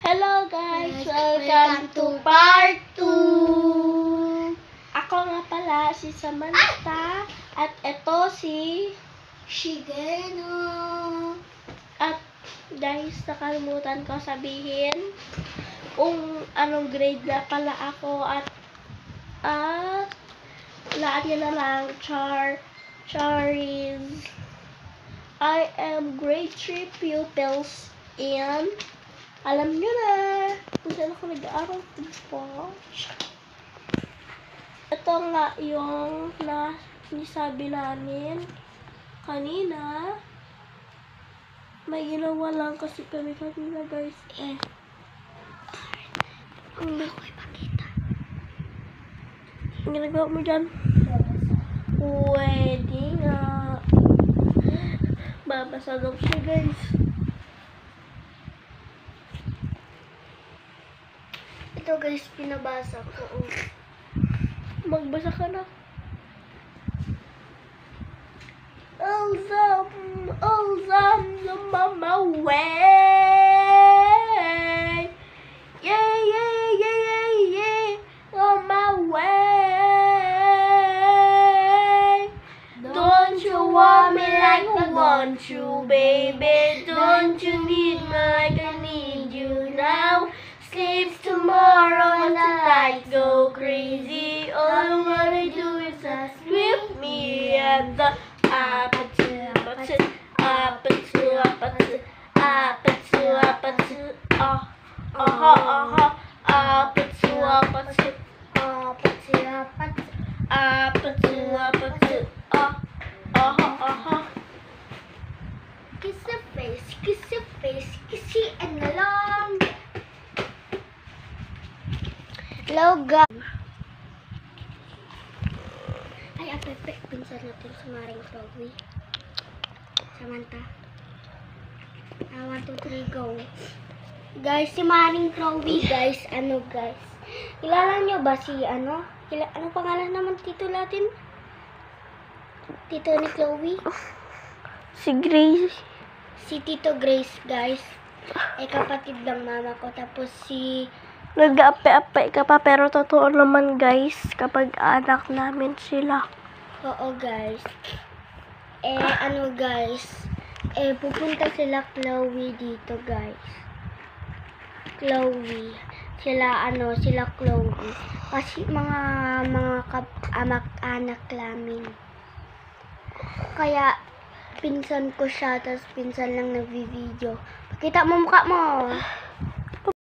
Hello guys! Welcome to part 2! Ako nga pala si Samantha at ito si Shigeno! at guys, nakalimutan ko sabihin kung anong grade na pala ako at laan nyo na lang, Charis. I am grade 3 pupils and alam nyo na kung saan ako nag-aaral, diba? Ito nga yung nisabi namin kanina. May ginawa lang kasi kami kanina, guys. Ang ako'y pakita. Ang ginagawa mo dyan? Pwede nga. Babasa daw siya, guys. Ito guys, pinabasa ko. Magbasa ka na. Mama way. Yeah. On my way. Don't you want me like I want you, baby? Don't you need me like I need you now? Sleeps tomorrow and tonight go crazy. All I wanna do is just with me at the apathy. Kiss your face, kissy and along. Hello guys. Ay, apepe, pinsan natin sa Maring Chloe. Samantha. 1, 2, 3, go. Guys, si Maring Chloe, guys. Guys? Kilala nyo ba si, ano pangalan naman tito natin? Tito ni Chloe? Si Grace. Si Tito Grace, guys. Kapatid lang mama ko. Tapos si... Nag-aape-ape ka pa, pero totoo naman, guys, kapag anak namin sila. Oo, guys. Guys. Pupunta sila Chloe dito, guys. Chloe. Sila Chloe. Kasi mga anak namin. Kaya, pinsan ko siya, tapos pinsan lang nagvi-video. Pakita mo mukha mo.